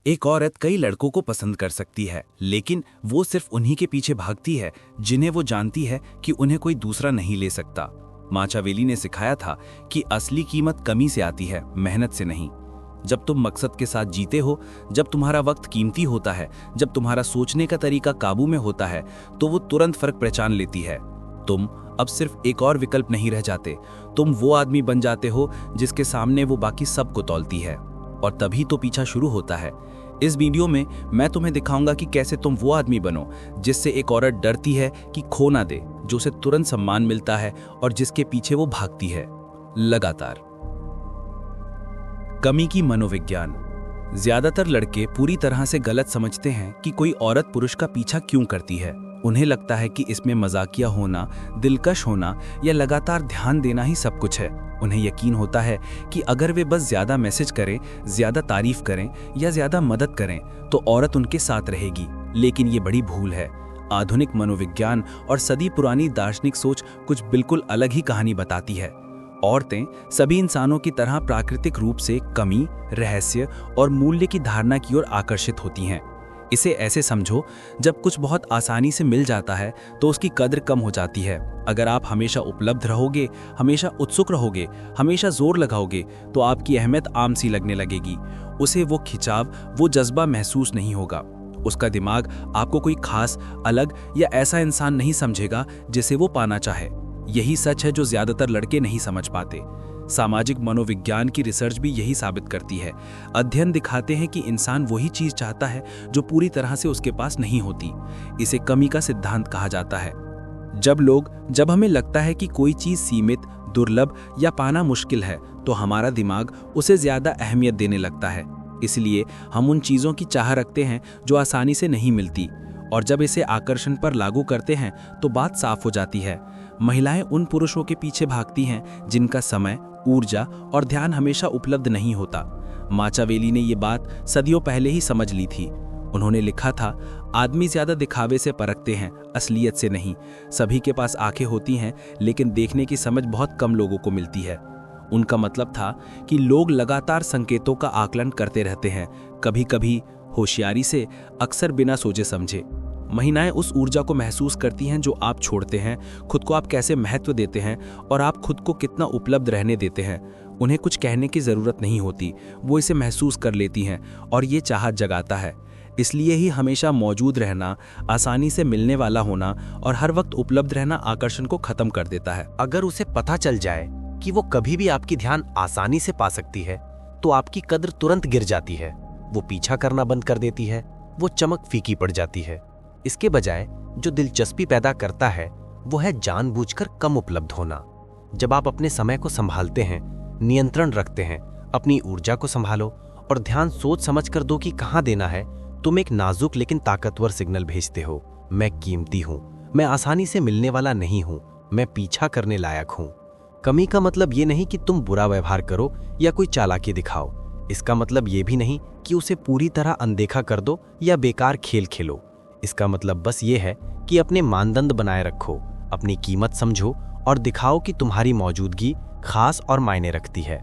एक औरत कई लड़कों को पसंद कर सकती है, लेकिन वो सिर्फ उन्हीं के पीछे भागती है जिन्हें वो जानती है कि उन्हें कोई दूसरा नहीं ले सकता। माचियावेली ने सिखाया था कि असली कीमत कमी से आती है, मेहनत से नहीं। जब तुम मकसद के साथ जीते हो, जब तुम्हारा वक्त कीमती होता है, जब तुम्हारा सोचने का तरीका काबू में होता है, तो वो तुरंत फर्क पहचान लेती है। तुम अब सिर्फ एक और विकल्प नहीं रह जाते, तुम वो आदमी बन जाते हो जिसके सामने वो बाकी सबको तौलती है। और तभी तो पीछा शुरू होता है। इस वीडियो में मैं तुम्हें दिखाऊंगा कि कैसे तुम वो आदमी बनो जिससे एक औरत डरती है कि खो ना दे, जो उसे तुरंत सम्मान मिलता है और जिसके पीछे वो भागती है लगातार। कमी की मनोविज्ञान। ज्यादातर लड़के पूरी तरह से गलत समझते हैं कि कोई औरत पुरुष का पीछा क्यों करती है। उन्हें लगता है कि इसमें मजाकिया होना, दिलकश होना या लगातार ध्यान देना ही सब कुछ है। उन्हें यकीन होता है कि अगर वे बस ज्यादा मैसेज करें, ज्यादा तारीफ करें या ज्यादा मदद करें तो औरत उनके साथ रहेगी। लेकिन ये बड़ी भूल है। आधुनिक मनोविज्ञान और सदी पुरानी दार्शनिक सोच कुछ बिल्कुल अलग ही कहानी बताती है। औरतें सभी इंसानों की तरह प्राकृतिक रूप से कमी, रहस्य और मूल्य की धारणा की ओर आकर्षित होती हैं। इसे ऐसे समझो, जब कुछ बहुत आसानी से मिल जाता है तो उसकी कद्र कम हो जाती है। अगर आप हमेशा उपलब्ध रहोगे, हमेशा उत्सुक रहोगे, हमेशा जोर लगाओगे, तो आपकी अहमियत आम सी लगने लगेगी। उसे वो खिंचाव, वो जज्बा महसूस नहीं होगा। उसका दिमाग आपको कोई खास, अलग या ऐसा इंसान नहीं समझेगा जिसे वो पाना चाहे। यही सच है जो ज्यादातर लड़के नहीं समझ पाते। सामाजिक मनोविज्ञान की रिसर्च भी यही साबित करती है। अध्ययन दिखाते हैं कि इंसान वही चीज चाहता है जो पूरी तरह से उसके पास नहीं होती। इसे कमी का सिद्धांत कहा जाता है। जब हमें लगता है कि कोई चीज सीमित, दुर्लभ या पाना मुश्किल है, तो हमारा दिमाग उसे ज्यादा अहमियत देने लगता है। इसलिए हम उन चीजों की चाह रखते हैं जो आसानी से नहीं मिलती। और जब इसे आकर्षण पर लागू करते हैं तो बात साफ हो जाती है। महिलाएं उन पुरुषों के पीछे भागती हैं जिनका समय, ऊर्जा और ध्यान हमेशा उपलब्ध नहीं होता। माचियावेली ने ये बात सदियों पहले ही समझ ली थी। उन्होंने लिखा था, आदमी ज्यादा दिखावे से परखते हैं, असलियत से नहीं। सभी के पास आंखें होती हैं, लेकिन देखने की समझ बहुत कम लोगों को मिलती है। उनका मतलब था कि लोग लगातार संकेतों का आकलन करते रहते हैं, कभी कभी होशियारी से, अक्सर बिना सोचे समझे। महिलाएं उस ऊर्जा को महसूस करती हैं जो आप छोड़ते हैं, खुद को आप कैसे महत्व देते हैं और आप खुद को कितना उपलब्ध रहने देते हैं। उन्हें कुछ कहने की जरूरत नहीं होती, वो इसे महसूस कर लेती हैं और ये चाहत जगाता है। इसलिए ही हमेशा मौजूद रहना, आसानी से मिलने वाला होना और हर वक्त उपलब्ध रहना आकर्षण को खत्म कर देता है। अगर उसे पता चल जाए कि वो कभी भी आपकी ध्यान आसानी से पा सकती है, तो आपकी कद्र तुरंत गिर जाती है। वो पीछा करना बंद कर देती है, वो चमक फीकी पड़ जाती है। इसके बजाय जो दिलचस्पी पैदा करता है वो है जानबूझकर कम उपलब्ध होना। जब आप अपने समय को संभालते हैं, नियंत्रण रखते हैं, अपनी ऊर्जा को संभालो और ध्यान सोच समझ कर दो कि कहां देना है, तुम एक नाजुक लेकिन ताकतवर सिग्नल भेजते हो। मैं कीमती हूं, मैं आसानी से मिलने वाला नहीं हूं, मैं पीछा करने लायक हूं। कमी का मतलब ये नहीं कि तुम बुरा व्यवहार करो या कोई चालाकी दिखाओ। इसका मतलब ये भी नहीं कि उसे पूरी तरह अनदेखा कर दो या बेकार खेल खेलो। इसका मतलब बस ये है कि अपने मानदंड बनाए रखो, अपनी कीमत समझो और दिखाओ कि तुम्हारी मौजूदगी खास और मायने रखती है।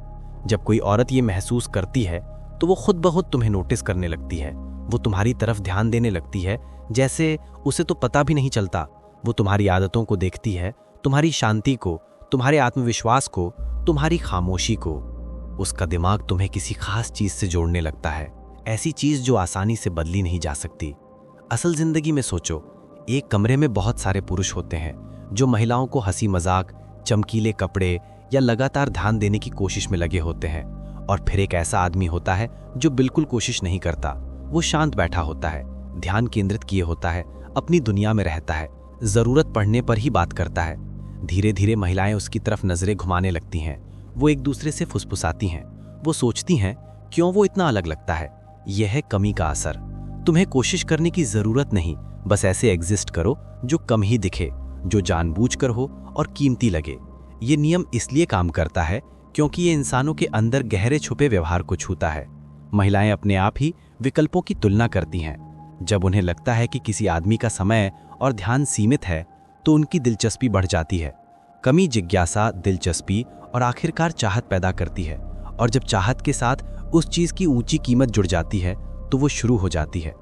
जब कोई औरत ये महसूस करती है तो वो खुद ब खुद तुम्हें नोटिस करने लगती है। वो तुम्हारी तरफ ध्यान देने लगती है जैसे उसे तो पता भी नहीं चलता। वो तुम्हारी आदतों को देखती है, तुम्हारी शांति को, तुम्हारे आत्मविश्वास को, तुम्हारी खामोशी को। उसका दिमाग तुम्हें किसी खास चीज से जोड़ने लगता है, ऐसी चीज जो आसानी से बदली नहीं जा सकती। असल जिंदगी में सोचो, एक कमरे में बहुत सारे पुरुष होते हैं जो महिलाओं को हंसी मजाक, चमकीले कपड़े या लगातार ध्यान देने की कोशिश में लगे होते हैं। और फिर एक ऐसा आदमी होता है जो बिल्कुल कोशिश नहीं करता। वो शांत बैठा होता है, ध्यान केंद्रित किए होता है, अपनी दुनिया में रहता है, जरूरत पड़ने पर ही बात करता है। धीरे धीरे महिलाएं उसकी तरफ नजरें घुमाने लगती हैं। वो एक दूसरे से फुसफुसाती हैं। वो सोचती हैं, क्यों वो इतना अलग लगता है। यह है कमी का असर। तुम्हें कोशिश करने की जरूरत नहीं, बस ऐसे एग्जिस्ट करो जो कम ही दिखे, जो जानबूझकर हो और कीमती लगे। ये नियम इसलिए काम करता है क्योंकि ये इंसानों के अंदर गहरे छुपे व्यवहार को छूता है। महिलाएं अपने आप ही विकल्पों की तुलना करती हैं। जब उन्हें लगता है कि किसी आदमी का समय और ध्यान सीमित है तो उनकी दिलचस्पी बढ़ जाती है। कमी जिज्ञासा, दिलचस्पी और आखिरकार चाहत पैदा करती है। और जब चाहत के साथ उस चीज की ऊंची कीमत जुड़ जाती है तो वो शुरू हो जाती है।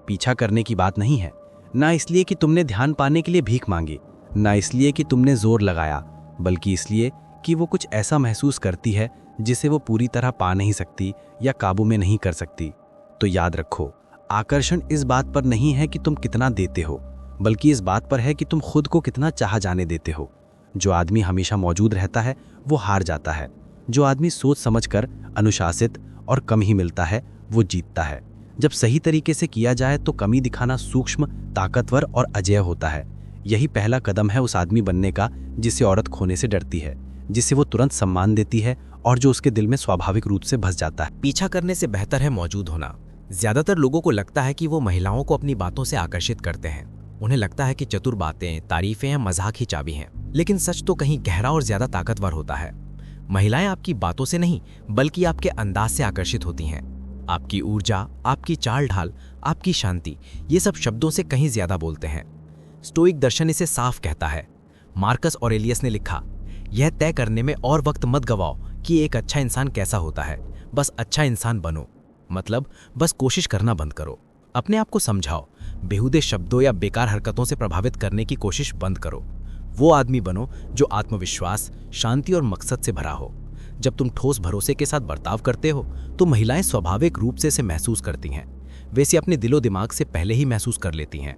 पीछा करने की बात नहीं है, ना इसलिए कि तुमने ध्यान पाने के लिए भीख मांगी, ना इसलिए कि तुमने जोर लगाया, बल्कि इसलिए कि वो कुछ ऐसा महसूस करती है जिसे वो पूरी तरह पा नहीं सकती या काबू में नहीं कर सकती। तो याद रखो, आकर्षण इस बात पर नहीं है कि तुम कितना देते हो, बल्कि इस बात पर है कि तुम खुद को कितना चाह जाने देते हो। जो आदमी हमेशा मौजूद रहता है वो हार जाता है। जो आदमी सोच समझकर, अनुशासित और कम ही मिलता है वो जीतता है। जब सही तरीके से किया जाए तो कमी दिखाना सूक्ष्म, ताकतवर और अजेय होता है। यही पहला कदम है उस आदमी बनने का जिसे औरत खोने से डरती है, जिसे वो तुरंत सम्मान देती है और जो उसके दिल में स्वाभाविक रूप से बस जाता है। पीछा करने से बेहतर है मौजूद होना। ज्यादातर लोगों को लगता है कि वो महिलाओं को अपनी बातों से आकर्षित करते हैं। उन्हें लगता है कि चतुर बातें, तारीफें या मजाक ही चाबी हैं। लेकिन सच तो कहीं गहरा और ज्यादा ताकतवर होता है। महिलाएं आपकी बातों से नहीं, बल्कि आपके अंदाज से आकर्षित होती हैं। आपकी ऊर्जा, आपकी चाल ढाल, आपकी शांति, ये सब शब्दों से कहीं ज्यादा बोलते हैं। स्टोइक दर्शन इसे साफ कहता है। मार्कस ऑरेलियस ने लिखा, यह तय करने में और वक्त मत गवाओ कि एक अच्छा इंसान कैसा होता है, बस अच्छा इंसान बनो। मतलब बस कोशिश करना बंद करो। अपने आप को समझाओ। बेहुदे शब्दों या बेकार हरकतों से प्रभावित करने की कोशिश बंद करो। वो आदमी बनो जो आत्मविश्वास, शांति और मकसद से भरा हो। जब तुम ठोस भरोसे के साथ बर्ताव करते हो तो महिलाएं स्वाभाविक रूप से इसे महसूस करती हैं। वैसे अपने दिलो दिमाग से पहले ही महसूस कर लेती हैं।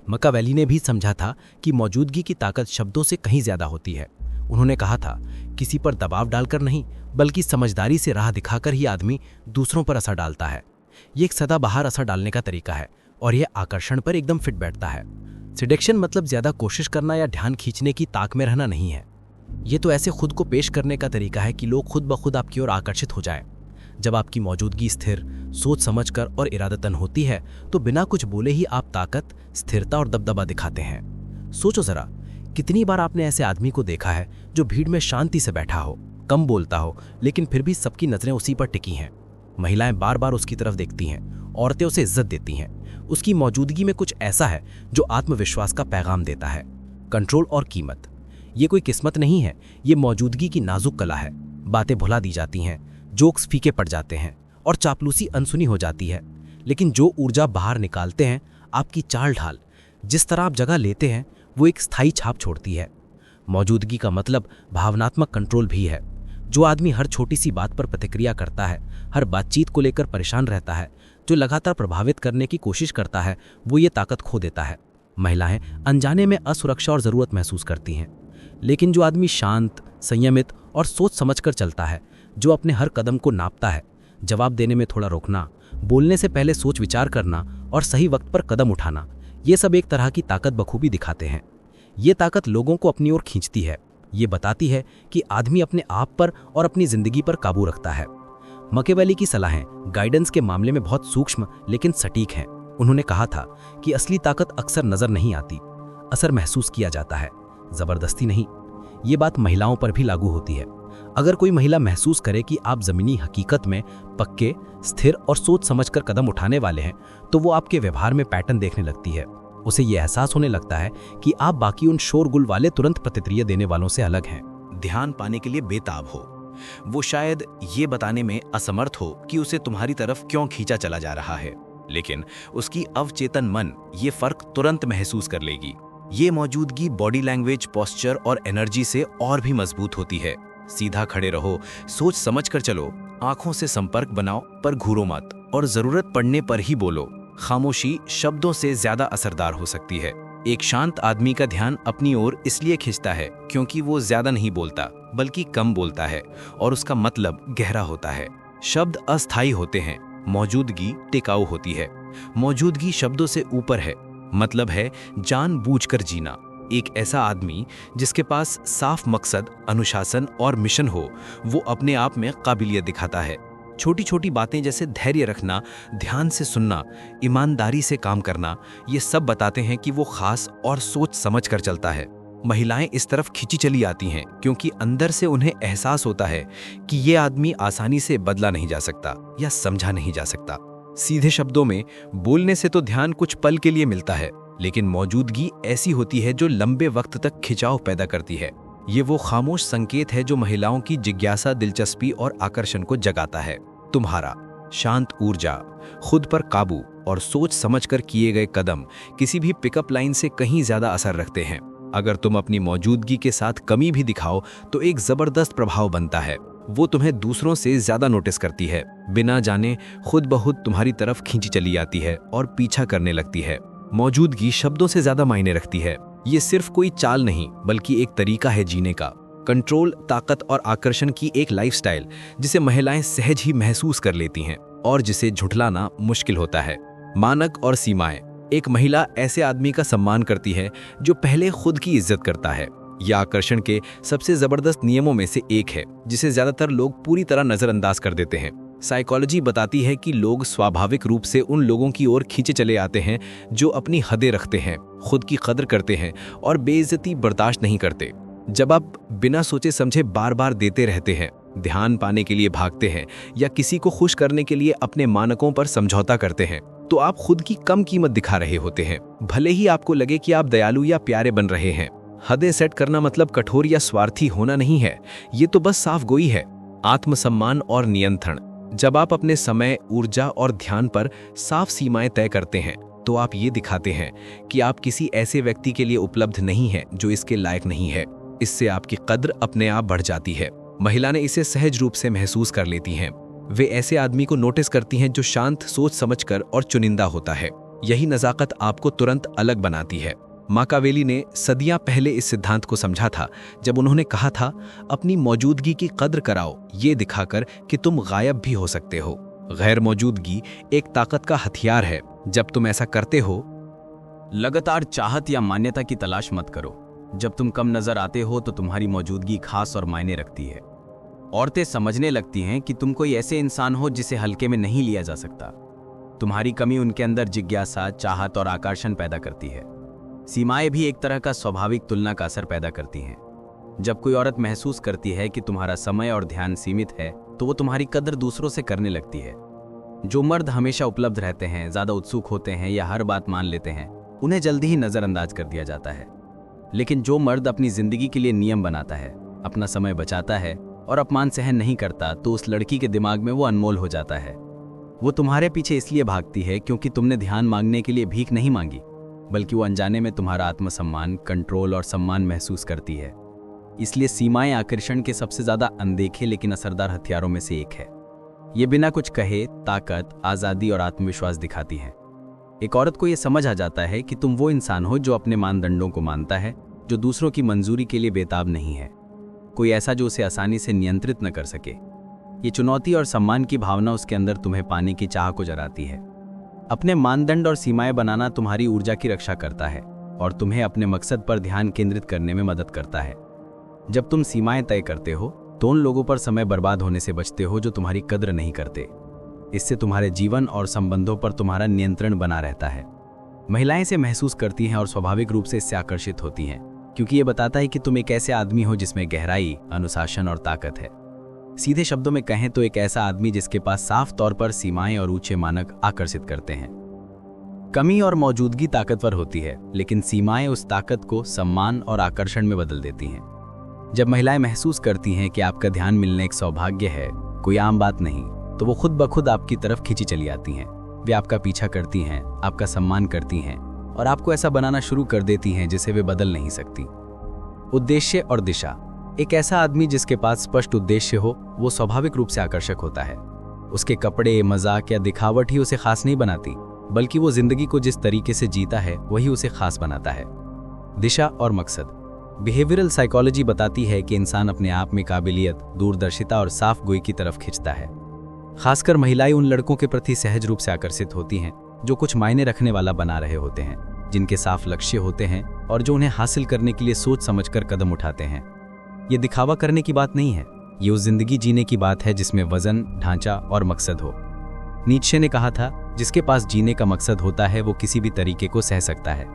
मकावेली ने भी समझा था कि मौजूदगी की ताकत शब्दों से कहीं ज्यादा होती है। उन्होंने कहा था, किसी पर दबाव डालकर नहीं, बल्कि समझदारी से राह दिखाकर ही आदमी दूसरों पर असर डालता है। ये एक सदाबहार असर डालने का तरीका है और यह आकर्षण पर एकदम फिट बैठता है। सिडेक्शन मतलब ज्यादा कोशिश करना या ध्यान खींचने की ताक में रहना नहीं है। ये तो ऐसे खुद को पेश करने का तरीका है कि लोग खुद ब खुद आपकी ओर आकर्षित हो जाएं। जब आपकी मौजूदगी स्थिर, सोच समझकर और इरादतन होती है तो बिना कुछ बोले ही आप ताकत, स्थिरता और दबदबा दिखाते हैं। सोचो जरा, कितनी बार आपने ऐसे आदमी को देखा है जो भीड़ में शांति से बैठा हो, कम बोलता हो, लेकिन फिर भी सबकी नजरें उसी पर टिकी हैं। महिलाएं बार बार उसकी तरफ देखती हैं, औरतें उसे इज्जत देती हैं। उसकी मौजूदगी में कुछ ऐसा है जो आत्मविश्वास का पैगाम देता है। कंट्रोल और कीमत, ये कोई किस्मत नहीं है, ये मौजूदगी की नाजुक कला है। बातें भुला दी जाती हैं, जोक्स फीके पड़ जाते हैं और चापलूसी अनसुनी हो जाती है। लेकिन जो ऊर्जा बाहर निकालते हैं, आपकी चाल ढाल, जिस तरह आप जगह लेते हैं, वो एक स्थायी छाप छोड़ती है। मौजूदगी का मतलब भावनात्मक कंट्रोल भी है। जो आदमी हर छोटी सी बात पर प्रतिक्रिया करता है, हर बातचीत को लेकर परेशान रहता है, जो लगातार प्रभावित करने की कोशिश करता है, वो ये ताकत खो देता है। महिलाएं अनजाने में असुरक्षा और जरूरत महसूस करती हैं। लेकिन जो आदमी शांत, संयमित और सोच समझकर चलता है, जो अपने हर कदम को नापता है, जवाब देने में थोड़ा रोकना, बोलने से पहले सोच विचार करना और सही वक्त पर कदम उठाना, ये सब एक तरह की ताकत बखूबी दिखाते हैं। ये ताकत लोगों को अपनी ओर खींचती है। ये बताती है कि आदमी अपने आप पर और अपनी जिंदगी पर काबू रखता है। मकेवेली की सलाहें गाइडेंस के मामले में बहुत सूक्ष्म लेकिन सटीक हैं। उन्होंने कहा था कि असली ताकत अक्सर नजर नहीं आती, असर महसूस किया जाता है, जबरदस्ती नहीं। ये बात महिलाओं पर भी लागू होती है। अगर कोई महिला महसूस करे कि आप जमीनी हकीकत में पक्के, स्थिर और सोच समझकर कदम उठाने वाले हैं, तो वो आपके व्यवहार में पैटर्न देखने लगती है। उसे ये एहसास होने लगता है कि आप बाकी उन शोरगुल वाले तुरंत प्रतिक्रिया देने वालों से अलग हैं। ध्यान पाने के लिए बेताब हो। वो शायद ये बताने में असमर्थ हो कि उसे तुम्हारी तरफ क्यों खींचा चला जा रहा है, लेकिन उसकी अवचेतन मन ये फर्क तुरंत महसूस कर लेगी। ये मौजूदगी बॉडी लैंग्वेज, पोस्चर और एनर्जी से और भी मजबूत होती है। सीधा खड़े रहो, सोच समझ कर चलो, आंखों से संपर्क बनाओ पर घूरो मत, और जरूरत पड़ने पर ही बोलो। खामोशी शब्दों से ज्यादा असरदार हो सकती है। एक शांत आदमी का ध्यान अपनी ओर इसलिए खींचता है क्योंकि वो ज्यादा नहीं बोलता, बल्कि कम बोलता है और उसका मतलब गहरा होता है। शब्द अस्थायी होते हैं, मौजूदगी टिकाऊ होती है। मौजूदगी शब्दों से ऊपर है, मतलब है जानबूझकर जीना। एक ऐसा आदमी जिसके पास साफ मकसद, अनुशासन और मिशन हो, वो अपने आप में काबिलियत दिखाता है। छोटी छोटी बातें जैसे धैर्य रखना, ध्यान से सुनना, ईमानदारी से काम करना, ये सब बताते हैं कि वो खास और सोच समझ कर चलता है। महिलाएं इस तरफ खींची चली आती हैं क्योंकि अंदर से उन्हें एहसास होता है कि ये आदमी आसानी से बदला नहीं जा सकता या समझा नहीं जा सकता। सीधे शब्दों में बोलने से तो ध्यान कुछ पल के लिए मिलता है, लेकिन मौजूदगी ऐसी होती है जो लंबे वक्त तक खिंचाव पैदा करती है। ये वो खामोश संकेत है जो महिलाओं की जिज्ञासा, दिलचस्पी और आकर्षण को जगाता है। तुम्हारा शांत ऊर्जा, खुद पर काबू और सोच समझकर किए गए कदम किसी भी पिकअप लाइन से कहीं ज्यादा असर रखते हैं। अगर तुम अपनी मौजूदगी के साथ कमी भी दिखाओ तो एक जबरदस्त प्रभाव बनता है। वो तुम्हें दूसरों से ज्यादा नोटिस करती है, बिना जाने खुद ब खुद तुम्हारी तरफ खींची चली आती है और पीछा करने लगती है। मौजूदगी शब्दों से ज्यादा मायने रखती है। ये सिर्फ कोई चाल नहीं बल्कि एक तरीका है जीने का। कंट्रोल, ताकत और आकर्षण की एक लाइफस्टाइल जिसे महिलाएं सहज ही महसूस कर लेती हैं और जिसे झुठलाना मुश्किल होता है। मानक और सीमाएं। एक महिला ऐसे आदमी का सम्मान करती है जो पहले खुद की इज्जत करता है। यह आकर्षण के सबसे जबरदस्त नियमों में से एक है जिसे ज्यादातर लोग पूरी तरह नजरअंदाज कर देते हैं। साइकोलॉजी बताती है कि लोग स्वाभाविक रूप से उन लोगों की ओर खींचे चले आते हैं जो अपनी हदें रखते हैं, खुद की कदर करते हैं और बेइज्जती बर्दाश्त नहीं करते। जब आप बिना सोचे समझे बार बार देते रहते हैं, ध्यान पाने के लिए भागते हैं या किसी को खुश करने के लिए अपने मानकों पर समझौता करते हैं, तो आप खुद की कम कीमत दिखा रहे होते हैं, भले ही आपको लगे कि आप दयालु या प्यारे बन रहे हैं। हदें सेट करना मतलब कठोर या स्वार्थी होना नहीं है, ये तो बस साफ गोई है। आत्मसम्मान और नियंत्रण। जब आप अपने समय, ऊर्जा और ध्यान पर साफ सीमाएं तय करते हैं तो आप ये दिखाते हैं कि आप किसी ऐसे व्यक्ति के लिए उपलब्ध नहीं हैं जो इसके लायक नहीं है। इससे आपकी कद्र अपने आप बढ़ जाती है। महिला ने इसे सहज रूप से महसूस कर लेती हैं। वे ऐसे आदमी को नोटिस करती हैं जो शांत, सोच समझकर और चुनिंदा होता है। यही नजाकत आपको तुरंत अलग बनाती है। माकियावेली ने सदियां पहले इस सिद्धांत को समझा था जब उन्होंने कहा था, अपनी मौजूदगी की कद्र कराओ ये दिखाकर कि तुम गायब भी हो सकते हो। गैर मौजूदगी एक ताकत का हथियार है। जब तुम ऐसा करते हो, लगातार चाहत या मान्यता की तलाश मत करो। जब तुम कम नजर आते हो तो तुम्हारी मौजूदगी खास और मायने रखती है। औरतें समझने लगती हैं कि तुम कोई ऐसे इंसान हो जिसे हल्के में नहीं लिया जा सकता। तुम्हारी कमी उनके अंदर जिज्ञासा, चाहत और आकर्षण पैदा करती है। सीमाएं भी एक तरह का स्वाभाविक तुलना का असर पैदा करती हैं। जब कोई औरत महसूस करती है कि तुम्हारा समय और ध्यान सीमित है तो वो तुम्हारी कदर दूसरों से करने लगती है। जो मर्द हमेशा उपलब्ध रहते हैं, ज्यादा उत्सुक होते हैं या हर बात मान लेते हैं, उन्हें जल्दी ही नजरअंदाज कर दिया जाता है। लेकिन जो मर्द अपनी जिंदगी के लिए नियम बनाता है, अपना समय बचाता है और अपमान सहन नहीं करता, तो उस लड़की के दिमाग में वो अनमोल हो जाता है। वो तुम्हारे पीछे इसलिए भागती है क्योंकि तुमने ध्यान मांगने के लिए भीख नहीं मांगी, बल्कि वो अनजाने में तुम्हारा आत्मसम्मान, कंट्रोल और सम्मान महसूस करती है। इसलिए सीमाएं आकर्षण के सबसे ज्यादा अनदेखे लेकिन असरदार हथियारों में से एक है। ये बिना कुछ कहे ताकत, आजादी और आत्मविश्वास दिखाती है। एक औरत को यह समझ आ जाता है कि तुम वो इंसान हो जो अपने मानदंडों को मानता है, जो दूसरों की मंजूरी के लिए बेताब नहीं है, कोई ऐसा जो उसे आसानी से नियंत्रित न कर सके। ये चुनौती और सम्मान की भावना उसके अंदर तुम्हें पाने की चाह को जगाती है। अपने मानदंड और सीमाएं बनाना तुम्हारी ऊर्जा की रक्षा करता है और तुम्हें अपने मकसद पर ध्यान केंद्रित करने में मदद करता है। जब तुम सीमाएं तय करते हो तो उन लोगों पर समय बर्बाद होने से बचते हो जो तुम्हारी कद्र नहीं करते। इससे तुम्हारे जीवन और संबंधों पर तुम्हारा नियंत्रण बना रहता है। महिलाएं इसे महसूस करती हैं और स्वाभाविक रूप से इससे आकर्षित होती हैं, क्योंकि ये बताता है कि तुम एक ऐसे आदमी हो जिसमें गहराई, अनुशासन और ताकत है। सीधे शब्दों में कहें तो एक ऐसा आदमी जिसके पास साफ तौर पर सीमाएं और ऊंचे मानक आकर्षित करते हैं। कमी और मौजूदगी ताकतवर होती है, लेकिन सीमाएं उस ताकत को सम्मान और आकर्षण में बदल देती हैं। जब महिलाएं महसूस करती हैं कि आपका ध्यान मिलना एक सौभाग्य है, कोई आम बात नहीं, तो वो खुद ब खुद आपकी तरफ खींची चली आती हैं। वे आपका पीछा करती हैं, आपका सम्मान करती हैं और आपको ऐसा बनाना शुरू कर देती हैं जिसे वे बदल नहीं सकती। उद्देश्य और दिशा। एक ऐसा आदमी जिसके पास स्पष्ट उद्देश्य हो, वो स्वाभाविक रूप से आकर्षक होता है। उसके कपड़े, मजाक या दिखावट ही उसे खास नहीं बनाती, बल्कि वो जिंदगी को जिस तरीके से जीता है वही उसे खास बनाता है। दिशा और मकसद। बिहेवियरल साइकोलॉजी बताती है कि इंसान अपने आप में काबिलियत, दूरदर्शिता और साफ गोई की तरफ खिंचता है। खासकर महिलाएं उन लड़कों के प्रति सहज रूप से आकर्षित होती हैं जो कुछ मायने रखने वाला बना रहे होते हैं, जिनके साफ लक्ष्य होते हैं और जो उन्हें हासिल करने के लिए सोच समझकर कदम उठाते हैं। ये दिखावा करने की बात नहीं है, ये उस जिंदगी जीने की बात है जिसमें वजन, ढांचा और मकसद हो। नीत्शे ने कहा था, जिसके पास जीने का मकसद होता है वो किसी भी तरीके को सह सकता है।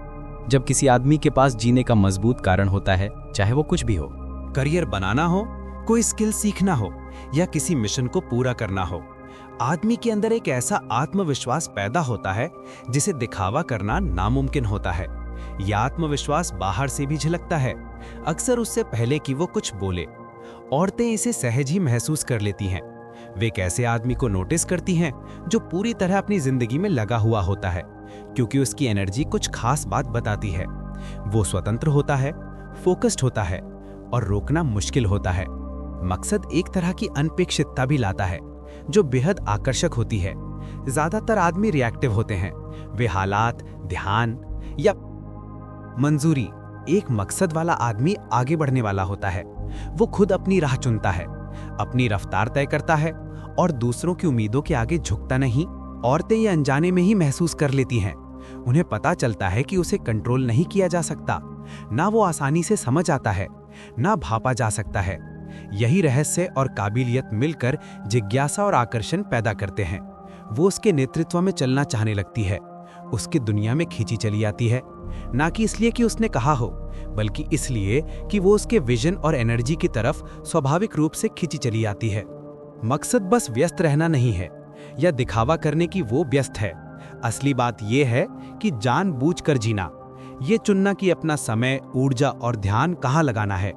जब किसी आदमी के पास जीने का मजबूत कारण होता है, चाहे वो कुछ भी हो, करियर बनाना हो, कोई स्किल सीखना हो या किसी मिशन को पूरा करना हो, आदमी के अंदर एक ऐसा आत्मविश्वास पैदा होता है जिसे दिखावा करना नामुमकिन होता है। यह आत्मविश्वास बाहर से भी झलकता है, अक्सर उससे पहले कि वो कुछ बोले। औरतें इसे सहज ही महसूस कर लेती हैं। वे एक ऐसे आदमी को नोटिस करती हैं जो पूरी तरह अपनी जिंदगी में लगा हुआ होता है, क्योंकि उसकी एनर्जी कुछ खास बात बताती है। वो स्वतंत्र होता है, फोकस्ड होता है और रोकना मुश्किल होता है। मकसद एक तरह की अनपेक्षितता भी लाता है जो बेहद आकर्षक होती है। ज्यादातर आदमी रिएक्टिव होते हैं। वे हालात, ध्यान या मंजूरी। एक मकसद वाला आदमी आगे बढ़ने वाला होता है। वो खुद अपनी राह चुनता है, अपनी रफ्तार तय करता है और दूसरों की उम्मीदों के आगे झुकता नहीं। औरतें ये अनजाने में ही महसूस कर लेती हैं। उन्हें पता चलता है कि उसे कंट्रोल नहीं किया जा सकता। ना वो आसानी से समझ आता है, ना भापा जा सकता है। यही रहस्य और काबिलियत मिलकर जिज्ञासा और आकर्षण पैदा करते हैं। वो उसके नेतृत्व में चलना चाहने लगती है, उसकी दुनिया में खींची चली आती है, ना कि इसलिए कि उसने कहा हो, बल्कि इसलिए कि वो उसके विजन और एनर्जी की तरफ स्वाभाविक रूप से खींची चली आती है। मकसद बस व्यस्त रहना नहीं है या दिखावा करने की वो व्यस्त है। असली बात यह है कि जानबूझकर जीना, ये चुनना कि अपना समय, ऊर्जा और ध्यान कहाँ लगाना है।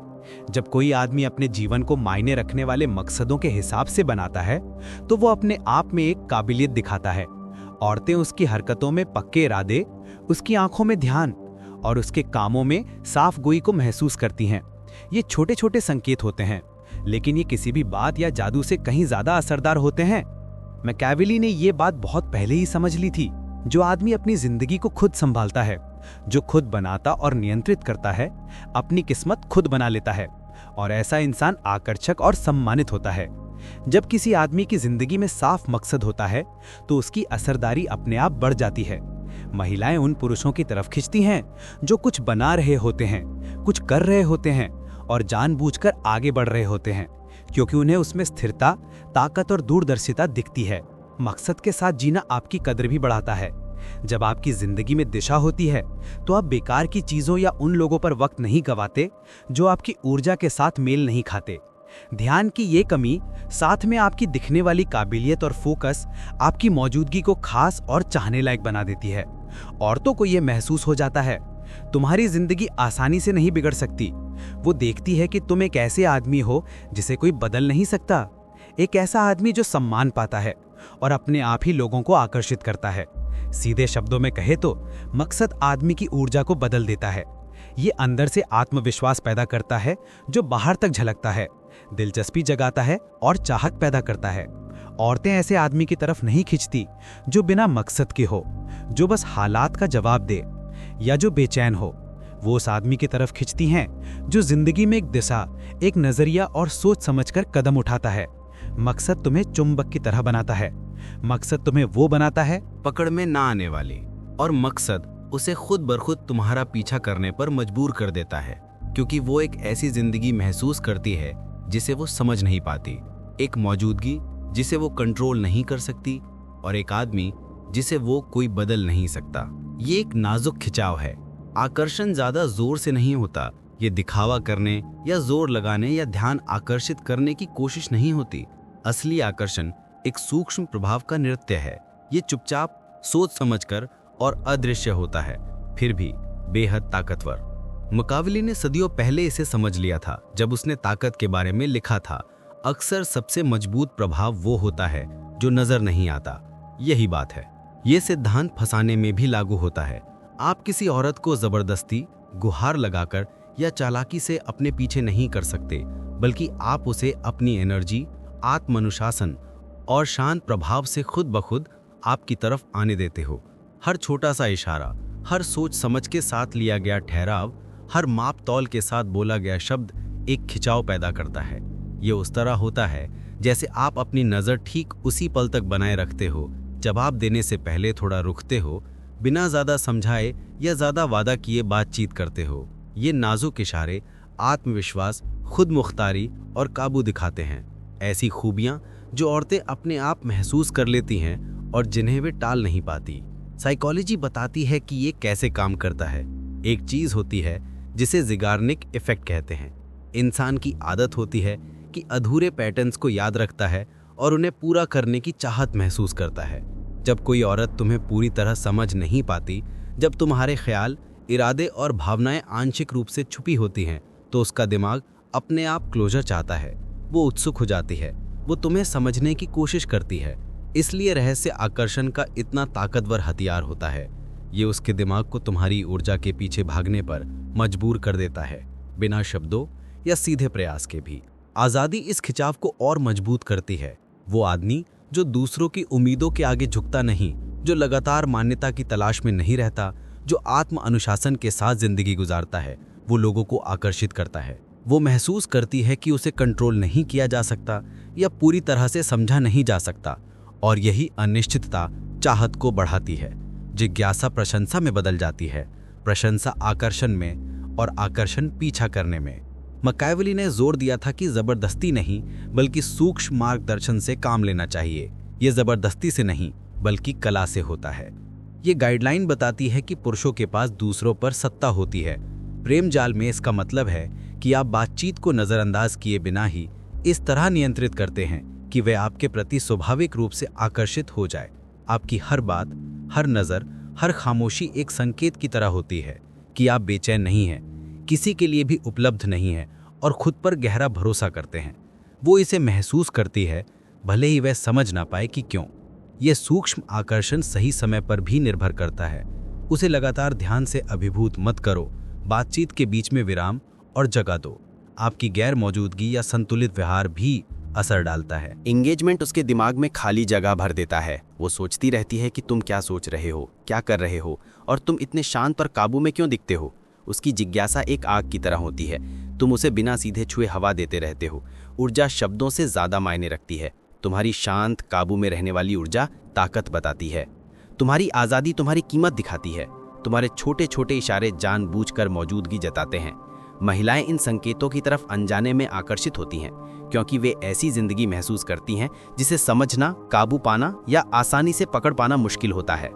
जब कोई आदमी अपने जीवन को मायने रखने वाले मकसदों के हिसाब से बनाता है तो वो अपने आप में एक काबिलियत दिखाता है। औरतें उसकी हरकतों में पक्के इरादे, उसकी आंखों में ध्यान और उसके कामों में साफ गोई को महसूस करती हैं। ये छोटे छोटे संकेत होते हैं, लेकिन ये किसी भी बात या जादू से कहीं ज्यादा असरदार होते हैं। मैकियावेली ने ये बात बहुत पहले ही समझ ली थी। जो आदमी अपनी जिंदगी को खुद संभालता है, जो खुद बनाता और नियंत्रित करता है, अपनी किस्मत खुद बना लेता है और ऐसा इंसान आकर्षक और सम्मानित होता है। जब किसी आदमी की जिंदगी में साफ मकसद होता है तो उसकी असरदारी अपने आप बढ़ जाती है। महिलाएं उन पुरुषों की तरफ खिंचती हैं जो कुछ बना रहे होते हैं, कुछ कर रहे होते हैं और जानबूझकर आगे बढ़ रहे होते हैं, क्योंकि उन्हें उसमें स्थिरता, ताकत और दूरदर्शिता दिखती है। मकसद के साथ जीना आपकी कदर भी बढ़ाता है। जब आपकी जिंदगी में दिशा होती है तो आप बेकार की चीजों या उन लोगों पर वक्त नहीं गवाते जो आपकी ऊर्जा के साथ मेल नहीं खाते। ध्यान की ये कमी साथ में आपकी दिखने वाली काबिलियत और फोकस आपकी मौजूदगी को खास और चाहने लायक बना देती है। औरतों को यह महसूस हो जाता है, तुम्हारी जिंदगी आसानी से नहीं बिगड़ सकती। वो देखती है कि तुम एक ऐसे आदमी हो जिसे कोई बदल नहीं सकता, एक ऐसा आदमी जो सम्मान पाता है और अपने आप ही लोगों को आकर्षित करता है। सीधे शब्दों में कहे तो मकसद आदमी की ऊर्जा को बदल देता है। ये अंदर से आत्मविश्वास पैदा करता है जो बाहर तक झलकता है, दिलचस्पी जगाता है और चाहत पैदा करता है। औरतें ऐसे आदमी की तरफ नहीं खिंचती जो बिना मकसद के हो, जो बस हालात का जवाब दे या जो बेचैन हो। वो उस आदमी की तरफ खिंचती हैं जो जिंदगी में एक दिशा, एक नजरिया और सोच समझकर कदम उठाता है। मकसद तुम्हें चुंबक की तरह बनाता है। मकसद तुम्हें वो बनाता है पकड़ में ना आने वाली, और मकसद उसे खुद बर खुद तुम्हारा पीछा करने पर मजबूर कर देता है, क्योंकि वो एक ऐसी जिंदगी महसूस करती है जिसे वो समझ नहीं पाती, एक मौजूदगी जिसे वो कंट्रोल नहीं कर सकती और एक आदमी जिसे वो कोई बदल नहीं सकता। ये एक नाजुक खिंचाव है। आकर्षण ज्यादा जोर से नहीं होता। ये दिखावा करने या जोर लगाने या ध्यान आकर्षित करने की कोशिश नहीं होती। असली आकर्षण एक सूक्ष्म प्रभाव का नृत्य है। ये चुपचाप, सोच समझकर और अदृश्य होता है, फिर भी बेहद ताकतवर। मैकियावेली ने सदियों पहले इसे समझ लिया था जब उसने ताकत के बारे में लिखा था। अक्सर सबसे मजबूत प्रभाव वो होता है जो नजर नहीं आता। यही बात है। ये सिद्धांत फंसाने में भी लागू होता है। आप किसी औरत को जबरदस्ती, गुहार लगाकर या चालाकी से अपने पीछे नहीं कर सकते, बल्कि आप उसे अपनी एनर्जी, आत्मानुशासन और शांत प्रभाव से खुद ब खुद आपकी तरफ आने देते हो। हर छोटा सा इशारा, हर सोच समझ के साथ लिया गया ठहराव, हर माप तौल के साथ बोला गया शब्द एक खिंचाव पैदा करता है। ये उस तरह होता है जैसे आप अपनी नज़र ठीक उसी पल तक बनाए रखते हो जब आप देने से पहले थोड़ा रुकते हो, बिना ज़्यादा समझाए या ज़्यादा वादा किए बातचीत करते हो। ये नाजुक इशारे आत्मविश्वास, खुद मुख्तारी और काबू दिखाते हैं। ऐसी खूबियाँ जो औरतें अपने आप महसूस कर लेती हैं और जिन्हें वे टाल नहीं पाती। साइकोलॉजी बताती है कि ये कैसे काम करता है। एक चीज़ होती है जिसे ज़िगार्निक इफेक्ट कहते हैं। इंसान की आदत होती है कि अधूरे पैटर्न्स को याद रखता है और उन्हें पूरा करने की चाहत महसूस करता है। जब कोई औरत तुम्हें पूरी तरह समझ नहीं पाती, जब तुम्हारे ख्याल, इरादे और भावनाएं आंशिक रूप से छुपी होती हैं, तो उसका दिमाग अपने आप क्लोजर चाहता है। वो उत्सुक हो जाती है, वो तुम्हें समझने की कोशिश करती है। इसलिए रहस्य आकर्षण का इतना ताकतवर हथियार होता है। ये उसके दिमाग को तुम्हारी ऊर्जा के पीछे भागने पर मजबूर कर देता है, बिना शब्दों या सीधे प्रयास के भी। आज़ादी इस खिंचाव को और मजबूत करती है। वो आदमी जो दूसरों की उम्मीदों के आगे झुकता नहीं, जो लगातार मान्यता की तलाश में नहीं रहता, जो आत्म अनुशासन के साथ जिंदगी गुजारता है, वो लोगों को आकर्षित करता है। वो महसूस करती है कि उसे कंट्रोल नहीं किया जा सकता या पूरी तरह से समझा नहीं जा सकता, और यही अनिश्चितता चाहत को बढ़ाती है। जिज्ञासा प्रशंसा में बदल जाती है, प्रशंसा आकर्षण में, और आकर्षण पीछा करने में। मैकियावेली ने जोर दिया था कि जबरदस्ती नहीं बल्कि सूक्ष्म मार्गदर्शन से काम लेना चाहिए। ये जबरदस्ती से नहीं बल्कि कला से होता है। ये गाइडलाइन बताती है कि पुरुषों के पास दूसरों पर सत्ता होती है। प्रेम जाल में इसका मतलब है कि आप बातचीत को नजरअंदाज किए बिना ही इस तरह नियंत्रित करते हैं कि वे आपके प्रति स्वाभाविक रूप से आकर्षित हो जाए। आपकी हर बात, हर नज़र, हर खामोशी एक संकेत की तरह होती है कि आप बेचैन नहीं हैं, किसी के लिए भी उपलब्ध नहीं हैं और खुद पर गहरा भरोसा करते हैं। वो इसे महसूस करती है, भले ही वह समझ ना पाए कि क्यों। यह सूक्ष्म आकर्षण सही समय पर भी निर्भर करता है। उसे लगातार ध्यान से अभिभूत मत करो। बातचीत के बीच में विराम और जगह दो। आपकी गैर मौजूदगी या संतुलित व्यवहार भी असर डालता है। एंगेजमेंट उसके दिमाग में खाली जगह भर देता है। वो सोचती रहती है कि तुम क्या सोच रहे हो, क्या कर रहे हो, और तुम इतने शांत और काबू में क्यों दिखते हो। उसकी जिज्ञासा एक आग की तरह होती है। तुम उसे बिना सीधे छुए हवा देते रहते हो। ऊर्जा शब्दों से ज्यादा मायने रखती है। तुम्हारी शांत, काबू में रहने वाली ऊर्जा ताकत बताती है। तुम्हारी आज़ादी तुम्हारी कीमत दिखाती है। तुम्हारे छोटे छोटे इशारे जानबूझकर मौजूदगी जताते हैं। महिलाएं इन संकेतों की तरफ अनजाने में आकर्षित होती हैं, क्योंकि वे ऐसी जिंदगी महसूस करती हैं जिसे समझना, काबू पाना या आसानी से पकड़ पाना मुश्किल होता है।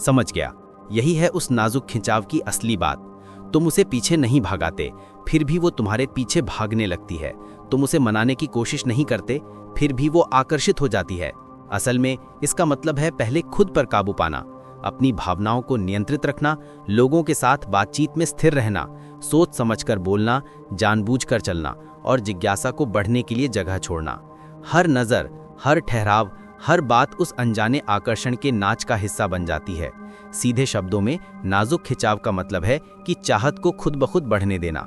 समझ गया, यही है उस नाजुक खिंचाव की असली बात। तुम उसे पीछे नहीं भागाते, फिर भी वो तुम्हारे पीछे भागने लगती है। तुम उसे मनाने की कोशिश नहीं करते, फिर भी वो आकर्षित हो जाती है। असल में इसका मतलब है पहले खुद पर काबू पाना, अपनी भावनाओं को नियंत्रित रखना, लोगों के साथ बातचीत में स्थिर रहना, सोच समझकर बोलना, जानबूझकर चलना और जिज्ञासा को बढ़ने के लिए जगह छोड़ना। हर नज़र, हर ठहराव, हर बात उस अनजाने आकर्षण के नाच का हिस्सा बन जाती है। सीधे शब्दों में नाजुक खिंचाव का मतलब है कि चाहत को खुद ब खुद बढ़ने देना।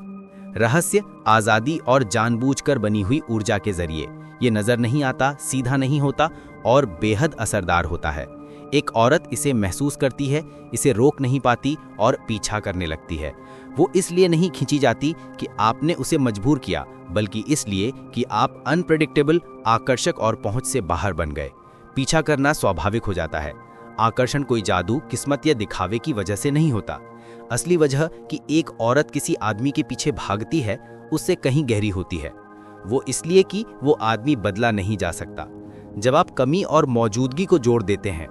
रहस्य आज़ादी और जानबूझकर बनी हुई ऊर्जा के जरिए। ये नज़र नहीं आता, सीधा नहीं होता और बेहद असरदार होता है। एक औरत इसे महसूस करती है, इसे रोक नहीं पाती और पीछा करने लगती है। वो इसलिए नहीं खींची जाती कि आपने उसे मजबूर किया, बल्कि इसलिए कि आप अनप्रेडिक्टेबल, आकर्षक और पहुंच से बाहर बन गए। पीछा करना स्वाभाविक हो जाता है। आकर्षण कोई जादू, किस्मत या दिखावे की वजह से नहीं होता। असली वजह कि एक औरत किसी आदमी के पीछे भागती है, उससे कहीं गहरी होती है। वो इसलिए कि वो आदमी बदला नहीं जा सकता। जब आप कमी और मौजूदगी को जोड़ देते हैं,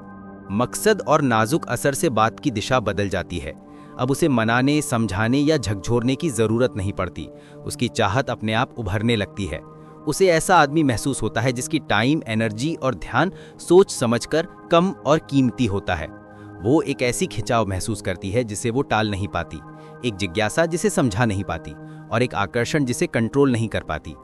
मकसद और नाजुक असर से बात की दिशा बदल जाती है। अब उसे मनाने, समझाने या झकझोरने की जरूरत नहीं पड़ती। उसकी चाहत अपने आप उभरने लगती है। उसे ऐसा आदमी महसूस होता है जिसकी टाइम, एनर्जी और ध्यान सोच समझकर कम और कीमती होता है। वो एक ऐसी खिंचाव महसूस करती है जिसे वो टाल नहीं पाती, एक जिज्ञासा जिसे समझा नहीं पाती और एक आकर्षण जिसे कंट्रोल नहीं कर पाती।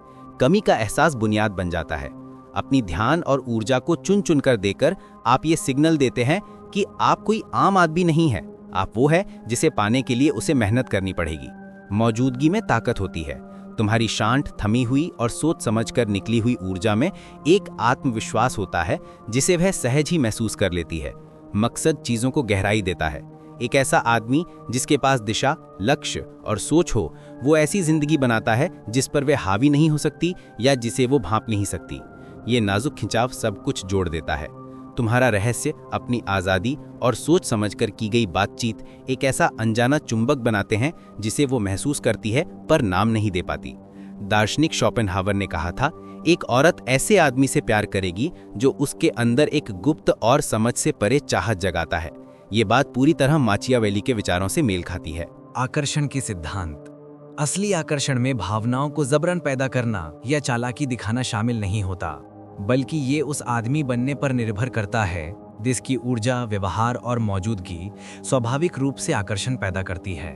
कमी का एहसास बुनियाद बन जाता है। अपनी ध्यान और ऊर्जा को चुन चुन कर देकर आप ये सिग्नल देते हैं कि आप कोई आम आदमी नहीं है। आप वो है जिसे पाने के लिए उसे मेहनत करनी पड़ेगी। मौजूदगी में ताकत होती है। तुम्हारी शांत, थमी हुई और सोच समझकर निकली हुई ऊर्जा में एक आत्मविश्वास होता है जिसे वह सहज ही महसूस कर लेती है। मकसद चीजों को गहराई देता है। एक ऐसा आदमी जिसके पास दिशा, लक्ष्य और सोच हो, वो ऐसी जिंदगी बनाता है जिस पर वह हावी नहीं हो सकती या जिसे वो भांप नहीं सकती। ये नाजुक खिंचाव सब कुछ जोड़ देता है। तुम्हारा रहस्य अपनी आज़ादी और सोच समझकर की गई बातचीत एक ऐसा अनजाना चुंबक बनाते हैं जिसे वो महसूस करती है पर नाम नहीं दे पाती। दार्शनिक शोपेनहावर ने कहा था, एक औरत ऐसे आदमी से प्यार करेगी जो उसके अंदर एक गुप्त और समझ से परे चाहत जगाता है। ये बात पूरी तरह माचियावेली के विचारों से मेल खाती है। आकर्षण के सिद्धांत। असली आकर्षण में भावनाओं को जबरन पैदा करना या चालाकी दिखाना शामिल नहीं होता, बल्कि ये उस आदमी बनने पर निर्भर करता है जिसकी ऊर्जा, व्यवहार और मौजूदगी स्वाभाविक रूप से आकर्षण पैदा करती है।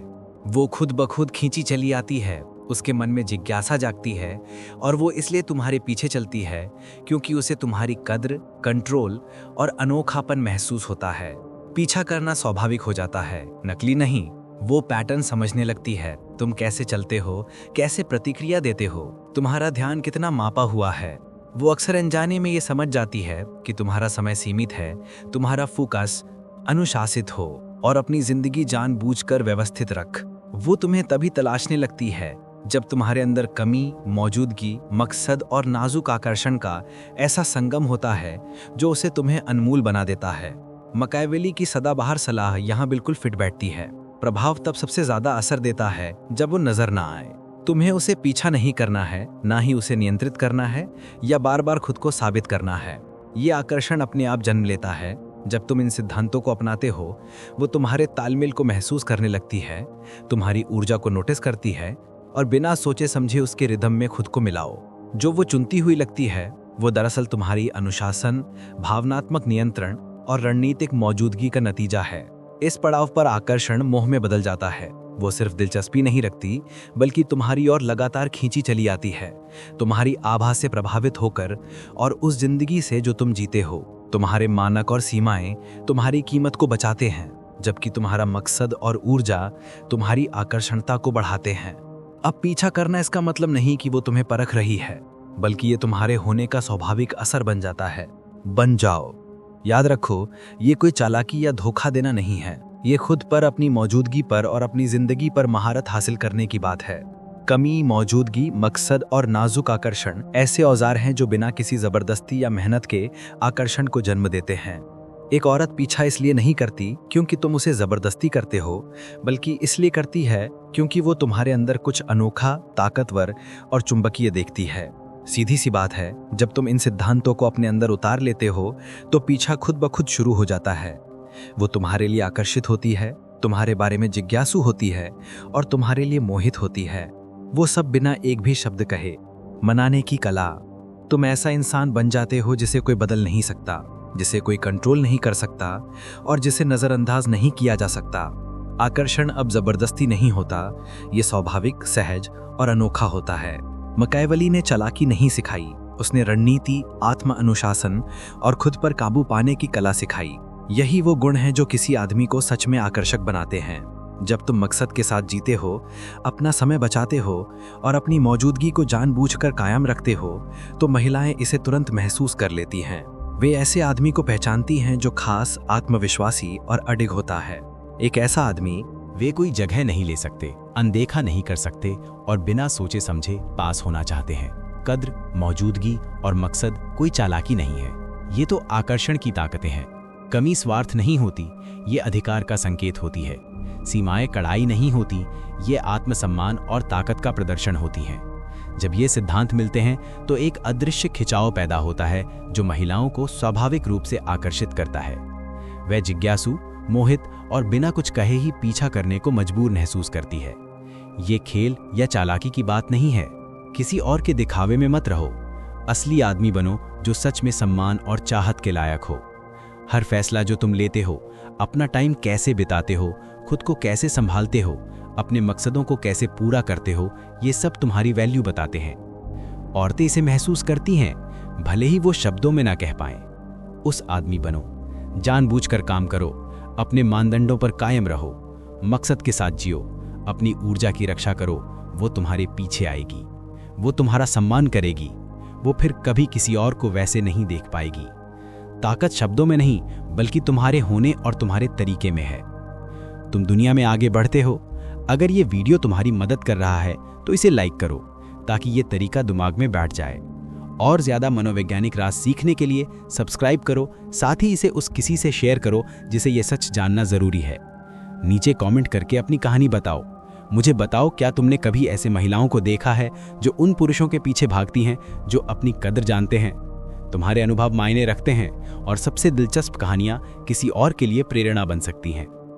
वो खुद ब खुद खींची चली आती है उसके मन में जिज्ञासा जागती है और वो इसलिए तुम्हारे पीछे चलती है क्योंकि उसे तुम्हारी कद्र, कंट्रोल और अनोखापन महसूस होता है। पीछा करना स्वाभाविक हो जाता है, नकली नहीं। वो पैटर्न समझने लगती है, तुम कैसे चलते हो, कैसे प्रतिक्रिया देते हो, तुम्हारा ध्यान कितना मापा हुआ है। वो अक्सर अनजाने में ये समझ जाती है कि तुम्हारा समय सीमित है, तुम्हारा फोकस अनुशासित हो और अपनी जिंदगी जानबूझकर व्यवस्थित रख। वो तुम्हें तभी तलाशने लगती है जब तुम्हारे अंदर कमी, मौजूदगी, मकसद और नाजुक आकर्षण का ऐसा संगम होता है जो उसे तुम्हें अनमोल बना देता है। मकावेली की सदाबहार सलाह यहाँ बिल्कुल फिट बैठती है। प्रभाव तब सबसे ज्यादा असर देता है जब वो नजर ना आए। तुम्हें उसे पीछा नहीं करना है, ना ही उसे नियंत्रित करना है या बार बार खुद को साबित करना है। ये आकर्षण अपने आप जन्म लेता है। जब तुम इन सिद्धांतों को अपनाते हो, वो तुम्हारे तालमेल को महसूस करने लगती है, तुम्हारी ऊर्जा को नोटिस करती है और बिना सोचे समझे उसके रिदम में खुद को मिलाओ। जो वो चुनती हुई लगती है वो दरअसल तुम्हारी अनुशासन, भावनात्मक नियंत्रण और रणनीतिक मौजूदगी का नतीजा है। इस पड़ाव पर आकर्षण मोह में बदल जाता है। वो सिर्फ दिलचस्पी नहीं रखती बल्कि तुम्हारी ओर लगातार खींची चली आती है, तुम्हारी आभा से प्रभावित होकर और उस जिंदगी से जो तुम जीते हो। तुम्हारे मानक और सीमाएं तुम्हारी कीमत को बचाते हैं, जबकि तुम्हारा मकसद और ऊर्जा तुम्हारी आकर्षणता को बढ़ाते हैं। अब पीछा करना इसका मतलब नहीं कि वो तुम्हें परख रही है, बल्कि ये तुम्हारे होने का स्वाभाविक असर बन जाता है। बन जाओ। याद रखो, ये कोई चालाकी या धोखा देना नहीं है। ये खुद पर, अपनी मौजूदगी पर और अपनी जिंदगी पर महारत हासिल करने की बात है। कमी, मौजूदगी, मकसद और नाजुक आकर्षण ऐसे औजार हैं जो बिना किसी जबरदस्ती या मेहनत के आकर्षण को जन्म देते हैं। एक औरत पीछा इसलिए नहीं करती क्योंकि तुम उसे जबरदस्ती करते हो, बल्कि इसलिए करती है क्योंकि वो तुम्हारे अंदर कुछ अनोखा, ताकतवर और चुंबकीय देखती है। सीधी सी बात है, जब तुम इन सिद्धांतों को अपने अंदर उतार लेते हो तो पीछा खुद ब खुद शुरू हो जाता है। वो तुम्हारे लिए आकर्षित होती है, तुम्हारे बारे में जिज्ञासु होती है और तुम्हारे लिए मोहित होती है। वो सब बिना एक भी शब्द कहे। मनाने की कला। तुम ऐसा इंसान बन जाते हो जिसे कोई बदल नहीं सकता, जिसे कोई कंट्रोल नहीं कर सकता और जिसे नजरअंदाज नहीं किया जा सकता। आकर्षण अब जबरदस्ती नहीं होता, ये स्वाभाविक, सहज और अनोखा होता है। मकावेली ने चालाकी नहीं सिखाई, उसने रणनीति, आत्म अनुशासन और खुद पर काबू पाने की कला सिखाई। यही वो गुण हैं जो किसी आदमी को सच में आकर्षक बनाते हैं। जब तुम मकसद के साथ जीते हो, अपना समय बचाते हो और अपनी मौजूदगी को जानबूझकर कायम रखते हो, तो महिलाएं इसे तुरंत महसूस कर लेती हैं। वे ऐसे आदमी को पहचानती हैं जो खास, आत्मविश्वासी और अडिग होता है। एक ऐसा आदमी, वे कोई जगह नहीं ले सकते, अनदेखा नहीं कर सकते और बिना सोचे समझे पास होना चाहते हैं। कद्र, मौजूदगी और मकसद कोई चालाकी नहीं है, ये तो आकर्षण की ताकतें हैं। कमी स्वार्थ नहीं होती, ये अधिकार का संकेत होती है। सीमाएं कड़ाई नहीं होती, ये आत्मसम्मान और ताकत का प्रदर्शन होती हैं। जब ये सिद्धांत मिलते हैं तो एक अदृश्य खिंचाव पैदा होता है जो महिलाओं को स्वाभाविक रूप से आकर्षित करता है। वह जिज्ञासु, मोहित और बिना कुछ कहे ही पीछा करने को मजबूर महसूस करती है। ये खेल या चालाकी की बात नहीं है। किसी और के दिखावे में मत रहो, असली आदमी बनो जो सच में सम्मान और चाहत के लायक हो। हर फैसला जो तुम लेते हो, अपना टाइम कैसे बिताते हो, खुद को कैसे संभालते हो, अपने मकसदों को कैसे पूरा करते हो, ये सब तुम्हारी वैल्यू बताते हैं। औरतें इसे महसूस करती हैं, भले ही वो शब्दों में ना कह पाएं। उस आदमी बनो, जानबूझकर काम करो, अपने मानदंडों पर कायम रहो, मकसद के साथ जियो, अपनी ऊर्जा की रक्षा करो। वो तुम्हारे पीछे आएगी, वो तुम्हारा सम्मान करेगी, वो फिर कभी किसी और को वैसे नहीं देख पाएगी। ताकत शब्दों में नहीं, बल्कि तुम्हारे होने और तुम्हारे तरीके में है। तुम दुनिया में आगे बढ़ते हो। अगर ये वीडियो तुम्हारी मदद कर रहा है तो इसे लाइक करो ताकि ये तरीका दिमाग में बैठ जाए। और ज़्यादा मनोवैज्ञानिक राज सीखने के लिए सब्सक्राइब करो, साथ ही इसे उस किसी से शेयर करो जिसे ये सच जानना ज़रूरी है। नीचे कमेंट करके अपनी कहानी बताओ। मुझे बताओ, क्या तुमने कभी ऐसे महिलाओं को देखा है जो उन पुरुषों के पीछे भागती हैं जो अपनी कदर जानते हैं? तुम्हारे अनुभव मायने रखते हैं और सबसे दिलचस्प कहानियाँ किसी और के लिए प्रेरणा बन सकती हैं।